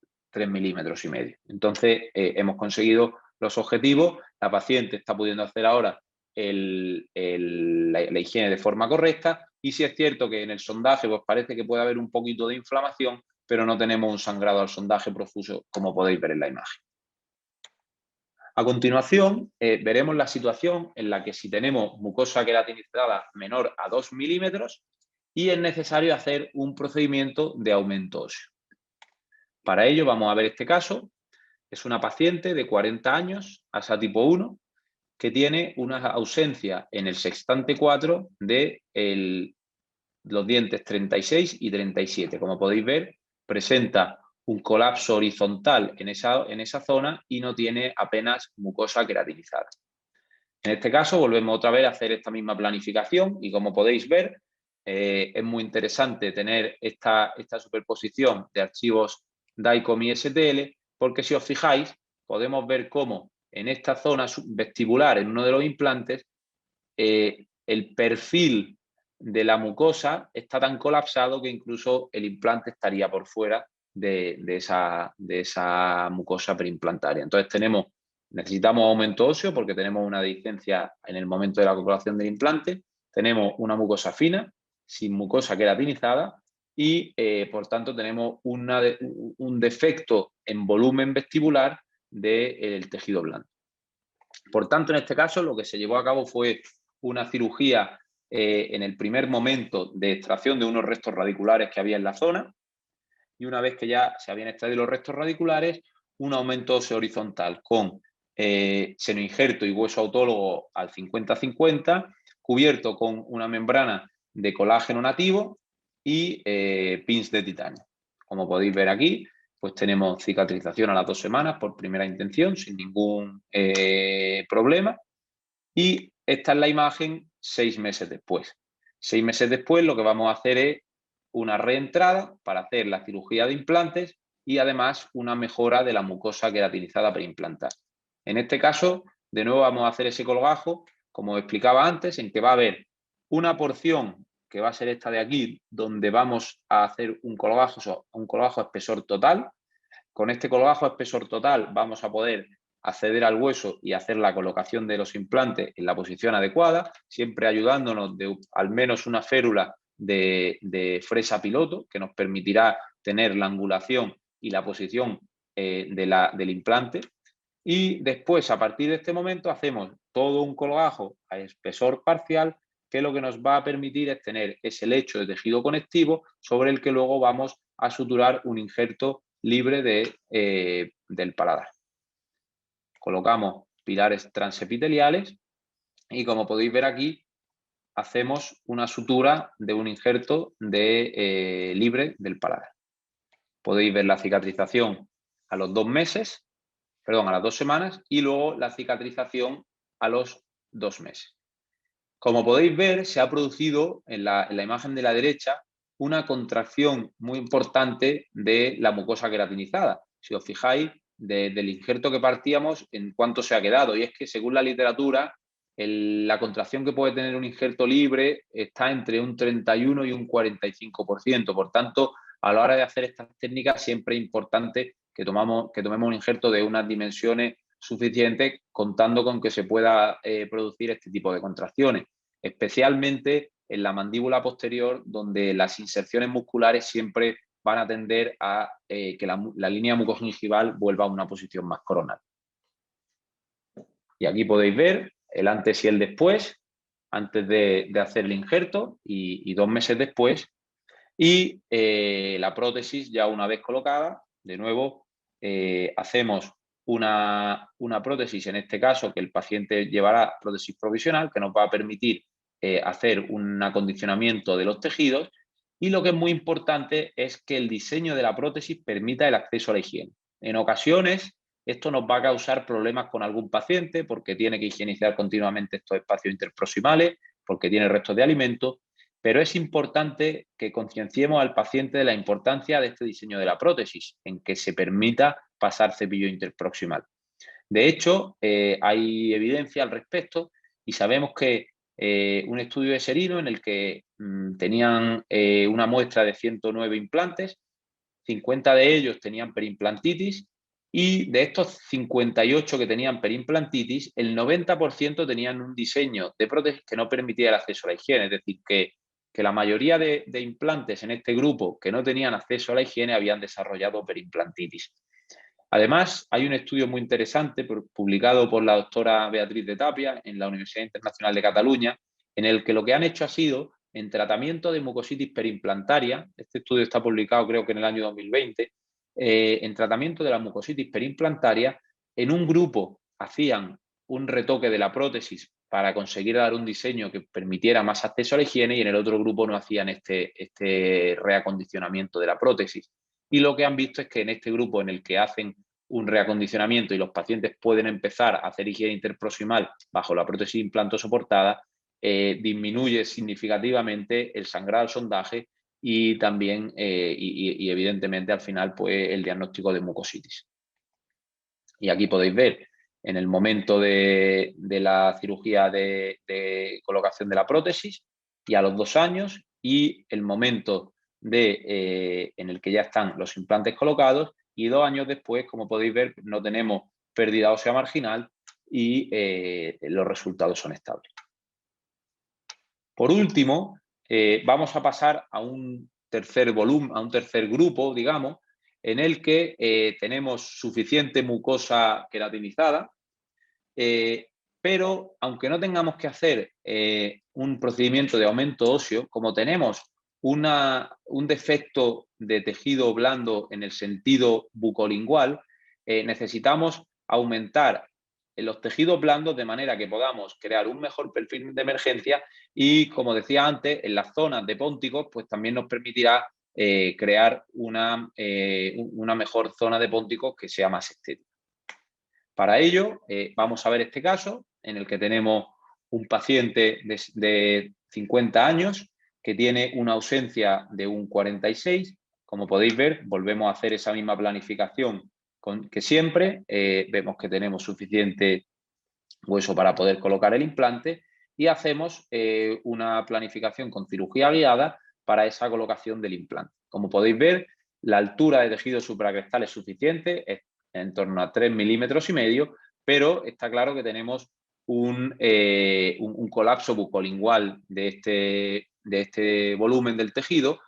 milímetros y medio. Entonces, hemos conseguido los objetivos. La paciente está pudiendo hacer ahora la higiene de forma correcta y sí es cierto que en el sondaje pues parece que puede haber un poquito de inflamación, pero no tenemos un sangrado al sondaje profuso, como podéis ver en la imagen. A continuación, veremos la situación en la que si tenemos mucosa queratinizada menor a 2 milímetros y es necesario hacer un procedimiento de aumento óseo. Para ello vamos a ver este caso. Es una paciente de 40 años, ASA tipo 1, que tiene una ausencia en el sextante 4 de los dientes 36 y 37. Como podéis ver, presenta un colapso horizontal en esa zona y no tiene apenas mucosa queratinizada. En este caso volvemos otra vez a hacer esta misma planificación y como podéis ver, es muy interesante tener esta superposición de archivos DICOM y STL, porque si os fijáis, podemos ver cómo en esta zona vestibular, en uno de los implantes, el perfil de la mucosa está tan colapsado que incluso el implante estaría por fuera de esa mucosa preimplantaria. Entonces necesitamos aumento óseo porque tenemos una dehiscencia en el momento de la colocación del implante, tenemos una mucosa fina, sin mucosa queratinizada y por tanto tenemos un defecto en volumen vestibular del tejido blando. Por tanto, en este caso lo que se llevó a cabo fue una cirugía en el primer momento de extracción de unos restos radiculares que había en la zona y una vez que ya se habían extraído los restos radiculares, un aumento óseo horizontal con senoinjerto y hueso autólogo al 50-50, cubierto con una membrana de colágeno nativo y pins de titanio. Como podéis ver aquí, pues tenemos cicatrización a las 2 semanas por primera intención, sin ningún problema. Y esta es la imagen 6 meses después. 6 meses después lo que vamos a hacer es una reentrada para hacer la cirugía de implantes y además una mejora de la mucosa queratinizada preimplantar. En este caso, de nuevo vamos a hacer ese colgajo, como os explicaba antes, en que va a haber una porción que va a ser esta de aquí, donde vamos a hacer un colgajo a espesor total. Con este colgajo a espesor total vamos a poder acceder al hueso y hacer la colocación de los implantes en la posición adecuada, siempre ayudándonos de al menos una férula de fresa piloto, que nos permitirá tener la angulación y la posición del implante. Y después, a partir de este momento, hacemos todo un colgajo a espesor parcial, que lo que nos va a permitir es tener ese lecho de tejido conectivo sobre el que luego vamos a suturar un injerto libre del paladar. Colocamos pilares transepiteliales y, como podéis ver aquí, hacemos una sutura de un injerto libre del paladar. Podéis ver la cicatrización a los 2 meses, perdón, a las 2 semanas, y luego la cicatrización a los 2 meses. Como podéis ver, se ha producido en la imagen de la derecha una contracción muy importante de la mucosa queratinizada. Si os fijáis, del injerto que partíamos, en cuánto se ha quedado. Y es que, según la literatura, la contracción que puede tener un injerto libre está entre un 31 y un 45%. Por tanto, a la hora de hacer estas técnicas, siempre es importante que tomemos un injerto de unas dimensiones suficientes, contando con que se pueda producir este tipo de contracciones, especialmente en la mandíbula posterior, donde las inserciones musculares siempre van a tender a que la línea mucogingival vuelva a una posición más coronal. Y aquí podéis ver el antes y el después, antes de hacer el injerto y 2 meses después. Y la prótesis ya una vez colocada, de nuevo, hacemos una prótesis, en este caso, que el paciente llevará prótesis provisional, que nos va a permitir hacer un acondicionamiento de los tejidos. Y lo que es muy importante es que el diseño de la prótesis permita el acceso a la higiene. En ocasiones, esto nos va a causar problemas con algún paciente porque tiene que higienizar continuamente estos espacios interproximales, porque tiene restos de alimento, pero es importante que concienciemos al paciente de la importancia de este diseño de la prótesis, en que se permita pasar cepillo interproximal. De hecho, hay evidencia al respecto y sabemos que un estudio de Serino en el que tenían una muestra de 109 implantes, 50 de ellos tenían perimplantitis, y de estos 58 que tenían perimplantitis, el 90% tenían un diseño de prótesis que no permitía el acceso a la higiene. Es decir, que la mayoría de implantes en este grupo que no tenían acceso a la higiene habían desarrollado perimplantitis. Además, hay un estudio muy interesante publicado por la doctora Beatriz de Tapia en la Universidad Internacional de Cataluña, en el que lo que han hecho ha sido, en tratamiento de mucositis perimplantaria, este estudio está publicado creo que en el año 2020, en tratamiento de la mucositis perimplantaria, en un grupo hacían un retoque de la prótesis para conseguir dar un diseño que permitiera más acceso a la higiene, y en el otro grupo no hacían este reacondicionamiento de la prótesis. Y lo que han visto es que en este grupo en el que hacen un reacondicionamiento y los pacientes pueden empezar a hacer higiene interproximal bajo la prótesis implantosoportada, disminuye significativamente el sangrado al sondaje y también, y evidentemente al final, pues el diagnóstico de mucositis. Y aquí podéis ver en el momento de la cirugía de colocación de la prótesis y a los 2 años, y el momento en el que ya están los implantes colocados, y 2 años después, como podéis ver, no tenemos pérdida ósea marginal y los resultados son estables. Por último, vamos a pasar a un tercer volumen, a un tercer grupo, digamos, en el que tenemos suficiente mucosa queratinizada, pero aunque no tengamos que hacer un procedimiento de aumento óseo, como tenemos un defecto de tejido blando en el sentido bucolingual, necesitamos aumentar los tejidos blandos de manera que podamos crear un mejor perfil de emergencia y, como decía antes, en las zonas de pónticos, pues también nos permitirá crear una mejor zona de pónticos que sea más estética. Para ello, vamos a ver este caso en el que tenemos un paciente de 50 años que tiene una ausencia de un 46. Como podéis ver, volvemos a hacer esa misma planificación que siempre. Vemos que tenemos suficiente hueso para poder colocar el implante y hacemos una planificación con cirugía guiada para esa colocación del implante. Como podéis ver, la altura de tejido supracrestal es suficiente, es en torno a 3,5 milímetros, pero está claro que tenemos un colapso bucolingual de este volumen del tejido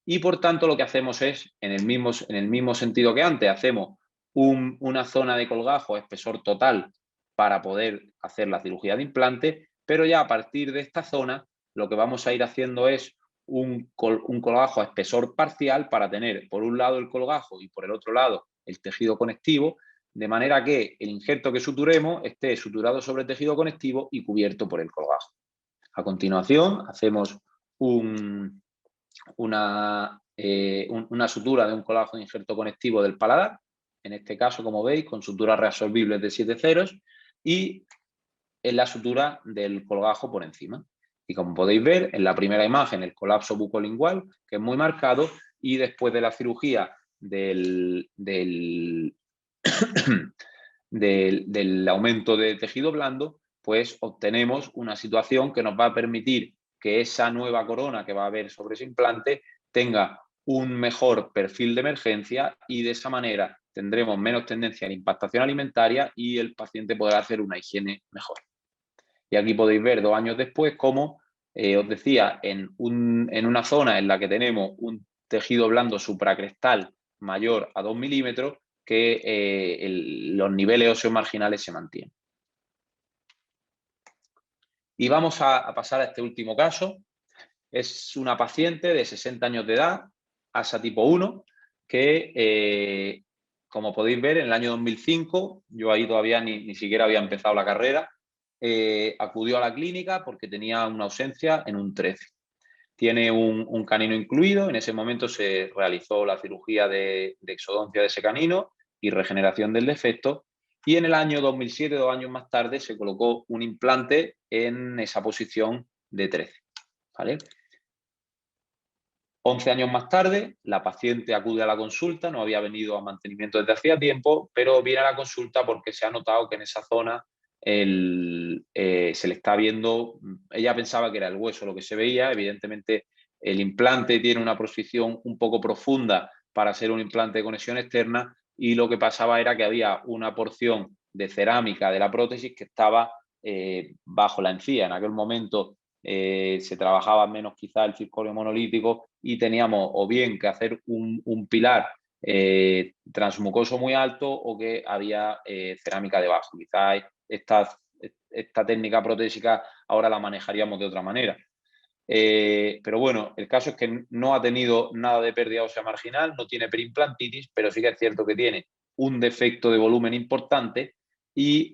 y, por tanto, lo que hacemos es, en el mismo sentido que antes, hacemos una zona de colgajo a espesor total para poder hacer la cirugía de implante, pero ya a partir de esta zona lo que vamos a ir haciendo es un colgajo a espesor parcial para tener por un lado el colgajo y por el otro lado el tejido conectivo, de manera que el injerto que suturemos esté suturado sobre el tejido conectivo y cubierto por el colgajo. A continuación hacemos una sutura de un colgajo de injerto conectivo del paladar, en este caso, como veis, con suturas reabsorbibles de 7 ceros y en la sutura del colgajo por encima. Y como podéis ver, en la primera imagen el colapso bucolingual, que es muy marcado, y después de la cirugía del aumento de tejido blando, pues obtenemos una situación que nos va a permitir que esa nueva corona que va a haber sobre ese implante tenga un mejor perfil de emergencia y de esa manera tendremos menos tendencia a la impactación alimentaria y el paciente podrá hacer una higiene mejor. Y aquí podéis ver 2 años después cómo, os decía, en una zona en la que tenemos un tejido blando supracrestal mayor a 2 milímetros, que los niveles óseos marginales se mantienen. Y vamos a pasar a este último caso. Es una paciente de 60 años de edad, ASA tipo 1, que, como podéis ver, en el año 2005, yo ahí todavía ni siquiera había empezado la carrera, acudió a la clínica porque tenía una ausencia en un 13. Tiene un canino incluido, en ese momento se realizó la cirugía de exodoncia de ese canino y regeneración del defecto, y en el año 2007, 2 años más tarde, se colocó un implante en esa posición de 13. ¿Vale? 11 años más tarde, la paciente acude a la consulta, no había venido a mantenimiento desde hacía tiempo, pero viene a la consulta porque se ha notado que en esa zona se le está viendo, ella pensaba que era el hueso lo que se veía, evidentemente el implante tiene una posición un poco profunda para ser un implante de conexión externa y lo que pasaba era que había una porción de cerámica de la prótesis que estaba bajo la encía. En aquel momento se trabajaba menos quizá el circonio monolítico y teníamos o bien que hacer un pilar transmucoso muy alto o que había cerámica debajo. Quizá esta técnica protésica ahora la manejaríamos de otra manera. Pero bueno, el caso es que no ha tenido nada de pérdida ósea marginal, no tiene perimplantitis, pero sí que es cierto que tiene un defecto de volumen importante y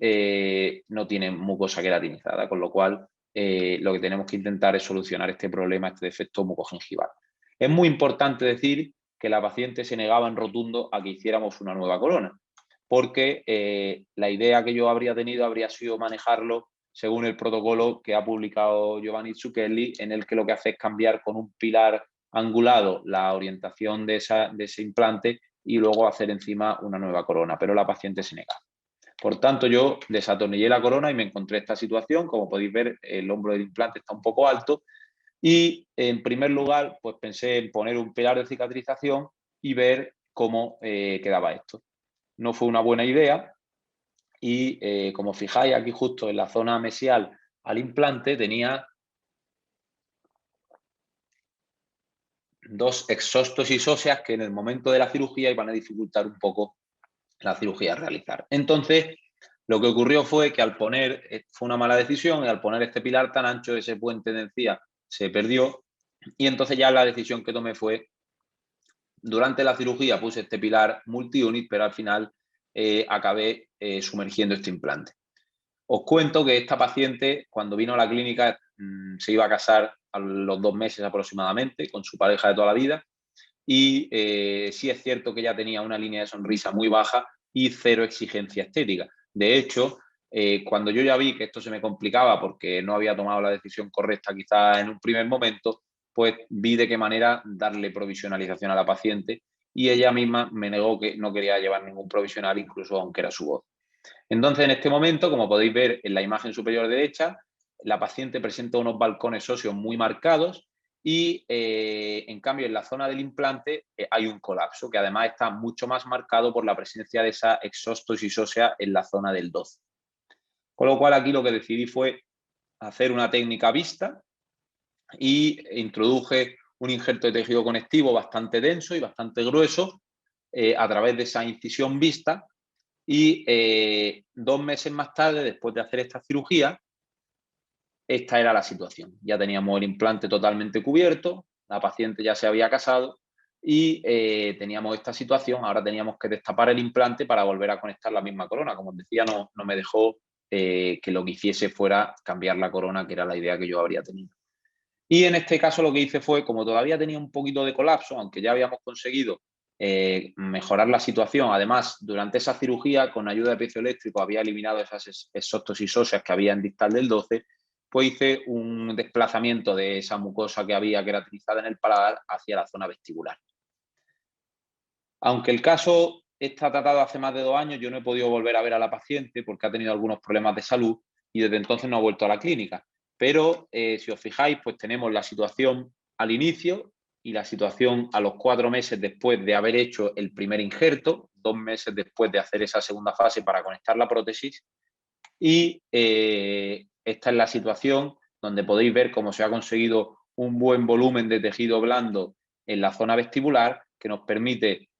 no tiene mucosa queratinizada, con lo cual lo que tenemos que intentar es solucionar este problema, este defecto mucogingival. Es muy importante decir que la paciente se negaba en rotundo a que hiciéramos una nueva corona, porque la idea que yo habría tenido habría sido manejarlo según el protocolo que ha publicado Giovanni Zucchelli, en el que lo que hace es cambiar con un pilar angulado la orientación de ese implante y luego hacer encima una nueva corona, pero la paciente se nega. Por tanto, yo desatornillé la corona y me encontré esta situación. Como podéis ver, el hombro del implante está un poco alto y, en primer lugar, pues pensé en poner un pilar de cicatrización y ver cómo quedaba esto. No fue una buena idea y, como fijáis, aquí justo en la zona mesial al implante tenía 2 exóstosis óseas que en el momento de la cirugía iban a dificultar un poco la cirugía a realizar. Entonces, lo que ocurrió fue que fue una mala decisión y al poner este pilar tan ancho, ese puente de encía se perdió Y entonces ya la decisión que tomé fue, durante la cirugía puse este pilar multi-unit, pero al final acabé sumergiendo este implante. Os cuento que esta paciente, cuando vino a la clínica, se iba a casar a los 2 meses aproximadamente con su pareja de toda la vida, y sí es cierto que ella tenía una línea de sonrisa muy baja y cero exigencia estética. De hecho, cuando yo ya vi que esto se me complicaba porque no había tomado la decisión correcta quizás en un primer momento, pues vi de qué manera darle provisionalización a la paciente, y ella misma me negó que no quería llevar ningún provisional, incluso aunque era su voz. Entonces, en este momento, como podéis ver en la imagen superior derecha, la paciente presenta unos balcones óseos muy marcados y, en cambio, en la zona del implante hay un colapso, que además está mucho más marcado por la presencia de esa exóstosis ósea en la zona del 12. Con lo cual, aquí lo que decidí fue hacer una técnica vista y introduje un injerto de tejido conectivo bastante denso y bastante grueso a través de esa incisión vista. Y 2 meses más tarde, después de hacer esta cirugía, esta era la situación. Ya teníamos el implante totalmente cubierto, la paciente ya se había casado y teníamos esta situación. Ahora teníamos que destapar el implante para volver a conectar la misma corona. Como os decía, no me dejó que lo que hiciese fuera cambiar la corona, que era la idea que yo habría tenido. Y en este caso lo que hice fue, como todavía tenía un poquito de colapso, aunque ya habíamos conseguido mejorar la situación, además durante esa cirugía con ayuda de piezoeléctrico había eliminado esas exóstosis óseas que había en distal del 12, pues hice un desplazamiento de esa mucosa que había queratinizada en el paladar hacia la zona vestibular. Aunque el caso está tratado hace más de 2 años, yo no he podido volver a ver a la paciente porque ha tenido algunos problemas de salud y desde entonces no ha vuelto a la clínica. Pero si os fijáis, pues tenemos la situación al inicio y la situación a los 4 meses después de haber hecho el primer injerto, 2 meses después de hacer esa segunda fase para conectar la prótesis. Y esta es la situación donde podéis ver cómo se ha conseguido un buen volumen de tejido blando en la zona vestibular, que nos permite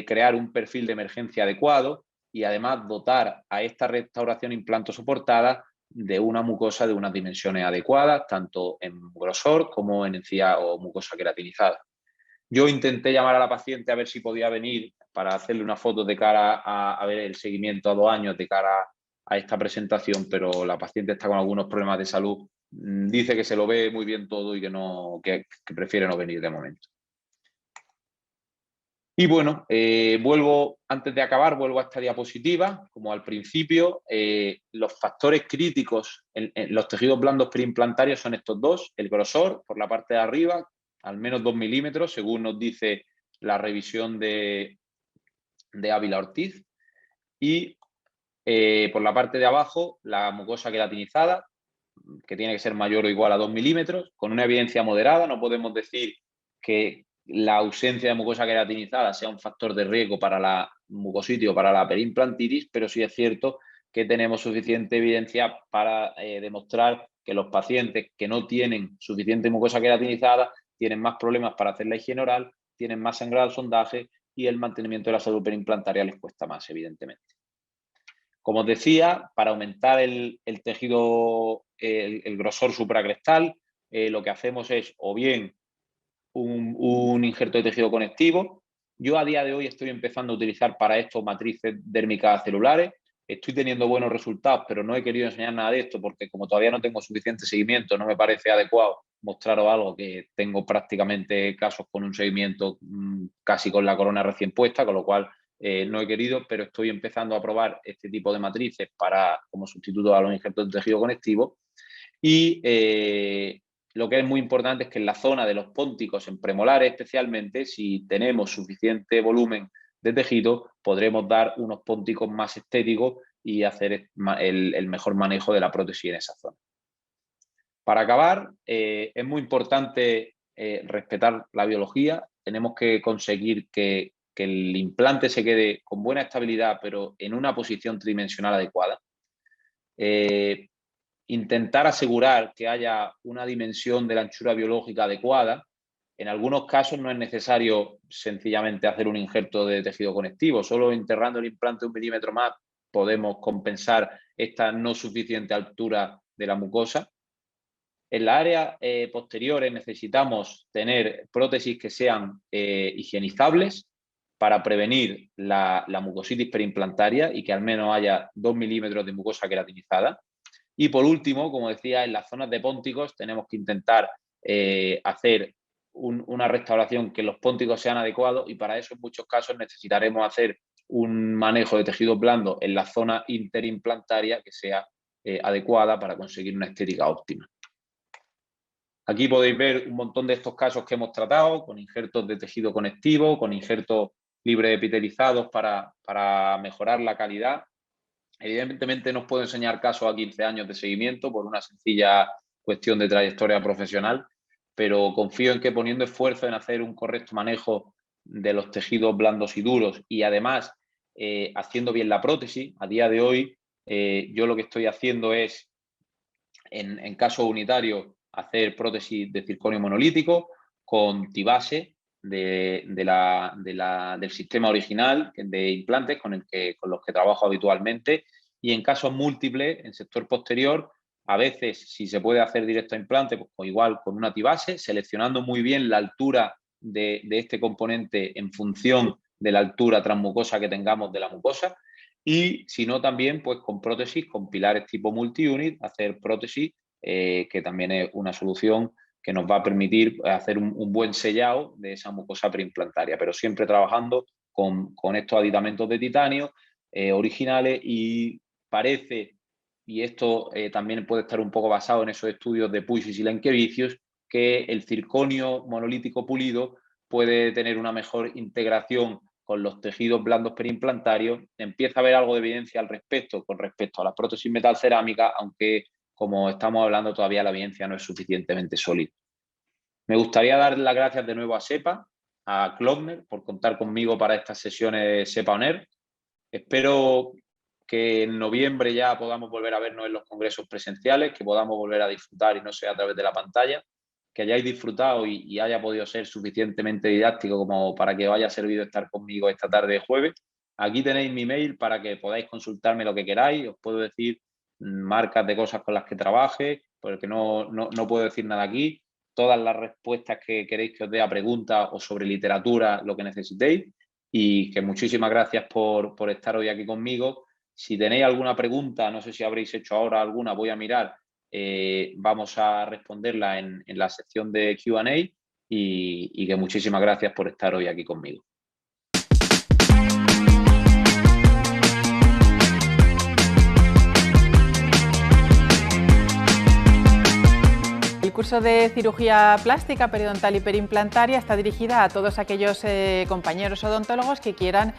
crear un perfil de emergencia adecuado y además dotar a esta restauración implantosoportada de una mucosa de unas dimensiones adecuadas, tanto en grosor como en encía o mucosa queratinizada. Yo intenté llamar a la paciente a ver si podía venir para hacerle una foto de cara a ver el seguimiento a 2 años de cara a esta presentación, pero la paciente está con algunos problemas de salud. Dice que se lo ve muy bien todo y que prefiere no venir de momento. Y bueno, antes de acabar, vuelvo a esta diapositiva. Como al principio, los factores críticos en los tejidos blandos preimplantarios son estos dos: el grosor por la parte de arriba, al menos 2 milímetros, según nos dice la revisión de Ávila Ortiz, y por la parte de abajo, la mucosa queratinizada, que tiene que ser mayor o igual a 2 milímetros, con una evidencia moderada. No podemos decir que la ausencia de mucosa queratinizada sea un factor de riesgo para la mucositis o para la perimplantitis, pero sí es cierto que tenemos suficiente evidencia para demostrar que los pacientes que no tienen suficiente mucosa queratinizada tienen más problemas para hacer la higiene oral, tienen más sangrado al sondaje y el mantenimiento de la salud perimplantaria les cuesta más, evidentemente. Como os decía, para aumentar el tejido, el grosor supracrestal, lo que hacemos es o bien un injerto de tejido conectivo. Yo a día de hoy estoy empezando a utilizar para esto matrices dérmicas celulares. Estoy teniendo buenos resultados, pero no he querido enseñar nada de esto porque como todavía no tengo suficiente seguimiento, no me parece adecuado mostraros algo que tengo prácticamente casos con un seguimiento casi con la corona recién puesta, con lo cual no he querido, pero estoy empezando a probar este tipo de matrices como sustituto a los injertos de tejido conectivo. Y lo que es muy importante es que en la zona de los pónticos, en premolares especialmente, si tenemos suficiente volumen de tejido, podremos dar unos pónticos más estéticos y hacer el mejor manejo de la prótesis en esa zona. Para acabar, es muy importante respetar la biología. Tenemos que conseguir que el implante se quede con buena estabilidad, pero en una posición tridimensional adecuada. Intentar asegurar que haya una dimensión de la anchura biológica adecuada. En algunos casos no es necesario sencillamente hacer un injerto de tejido conectivo. Solo enterrando el implante 1 milímetro más podemos compensar esta no suficiente altura de la mucosa. En la área posteriores necesitamos tener prótesis que sean higienizables para prevenir la mucositis perimplantaria y que al menos haya 2 milímetros de mucosa queratinizada. Y por último, como decía, en las zonas de pónticos tenemos que intentar hacer una restauración que los pónticos sean adecuados, y para eso en muchos casos necesitaremos hacer un manejo de tejidos blandos en la zona interimplantaria que sea adecuada para conseguir una estética óptima. Aquí podéis ver un montón de estos casos que hemos tratado, con injertos de tejido conectivo, con injertos libre epitelizados para mejorar la calidad. Evidentemente no os puedo enseñar casos a 15 años de seguimiento por una sencilla cuestión de trayectoria profesional, pero confío en que poniendo esfuerzo en hacer un correcto manejo de los tejidos blandos y duros y además haciendo bien la prótesis, a día de hoy yo lo que estoy haciendo es, en caso unitario, hacer prótesis de circonio monolítico con tibase del sistema original de implantes con los que trabajo habitualmente, y en casos múltiples, en sector posterior, a veces si se puede hacer directo a implante, pues igual con una tibase, seleccionando muy bien la altura de este componente en función de la altura transmucosa que tengamos de la mucosa, y si no también pues con prótesis, con pilares tipo multi-unit, hacer prótesis que también es una solución que nos va a permitir hacer un buen sellado de esa mucosa preimplantaria, pero siempre trabajando con estos aditamentos de titanio originales, y parece, y esto también puede estar un poco basado en esos estudios de Puig y Lenquevicius, que el circonio monolítico pulido puede tener una mejor integración con los tejidos blandos perimplantarios. Empieza a haber algo de evidencia al respecto con respecto a las prótesis metalcerámicas, aunque como estamos hablando todavía la evidencia no es suficientemente sólida. Me gustaría dar las gracias de nuevo a SEPA, a Klöckner, por contar conmigo para estas sesiones SEPA On Air. Espero que en noviembre ya podamos volver a vernos en los congresos presenciales, que podamos volver a disfrutar y no sea a través de la pantalla, que hayáis disfrutado y haya podido ser suficientemente didáctico como para que os haya servido estar conmigo esta tarde de jueves. Aquí tenéis mi mail para que podáis consultarme lo que queráis. Os puedo decir marcas de cosas con las que trabaje, porque no puedo decir nada aquí. Todas las respuestas que queréis que os dé a preguntas o sobre literatura, lo que necesitéis. Y que muchísimas gracias por estar hoy aquí conmigo. Si tenéis alguna pregunta, no sé si habréis hecho ahora alguna, voy a mirar. Vamos a responderla en la sección de Q&A, y que muchísimas gracias por estar hoy aquí conmigo. El curso de cirugía plástica periodontal y perimplantaria está dirigida a todos aquellos compañeros odontólogos que quieran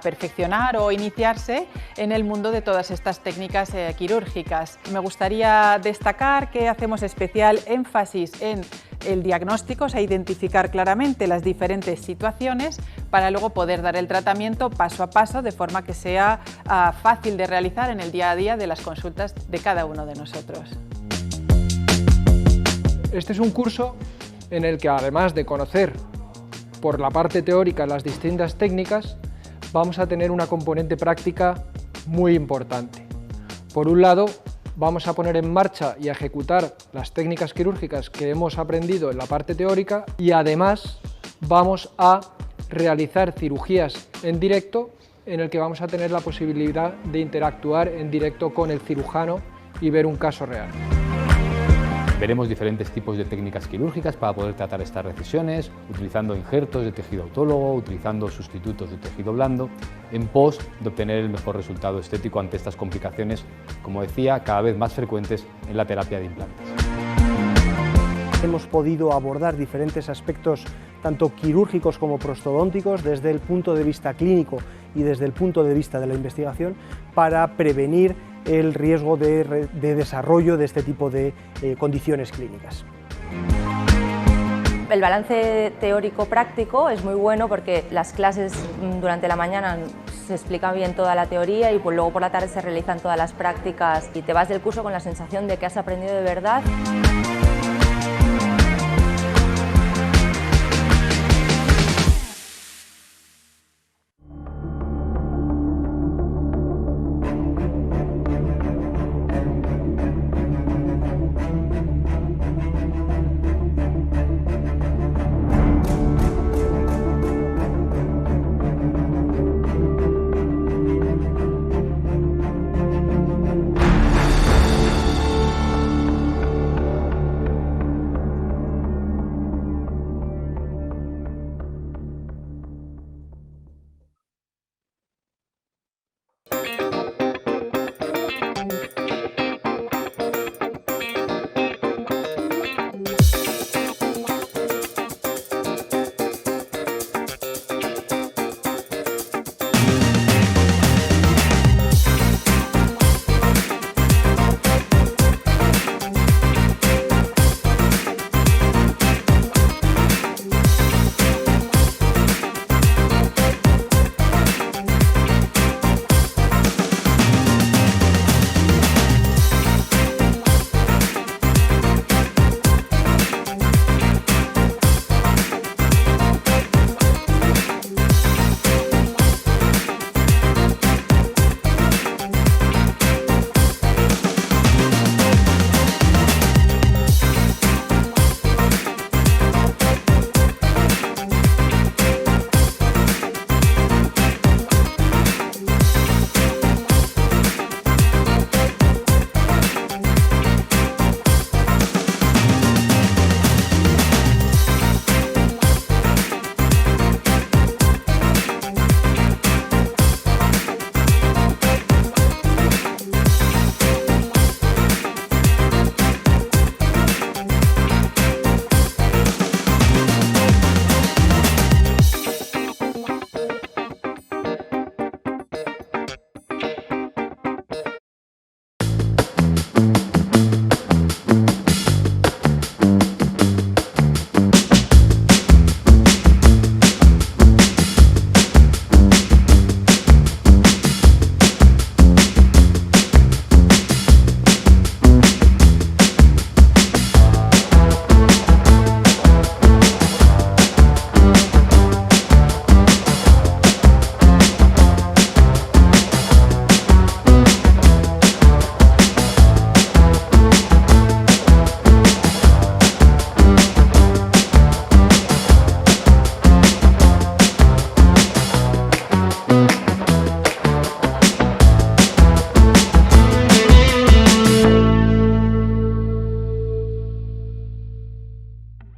perfeccionar o iniciarse en el mundo de todas estas técnicas quirúrgicas. Me gustaría destacar que hacemos especial énfasis en el diagnóstico, o sea, identificar claramente las diferentes situaciones para luego poder dar el tratamiento paso a paso de forma que sea fácil de realizar en el día a día de las consultas de cada uno de nosotros. Este es un curso en el que, además de conocer por la parte teórica las distintas técnicas, vamos a tener una componente práctica muy importante. Por un lado, vamos a poner en marcha y a ejecutar las técnicas quirúrgicas que hemos aprendido en la parte teórica, y además vamos a realizar cirugías en directo, en el que vamos a tener la posibilidad de interactuar en directo con el cirujano y ver un caso real. Veremos diferentes tipos de técnicas quirúrgicas para poder tratar estas recisiones, utilizando injertos de tejido autólogo, utilizando sustitutos de tejido blando, en pos de obtener el mejor resultado estético ante estas complicaciones, como decía, cada vez más frecuentes en la terapia de implantes. Hemos podido abordar diferentes aspectos, tanto quirúrgicos como prostodónticos, desde el punto de vista clínico y desde el punto de vista de la investigación, para prevenir el riesgo de desarrollo de este tipo de condiciones clínicas. El balance teórico-práctico es muy bueno porque las clases durante la mañana se explica bien toda la teoría y luego por la tarde se realizan todas las prácticas y te vas del curso con la sensación de que has aprendido de verdad.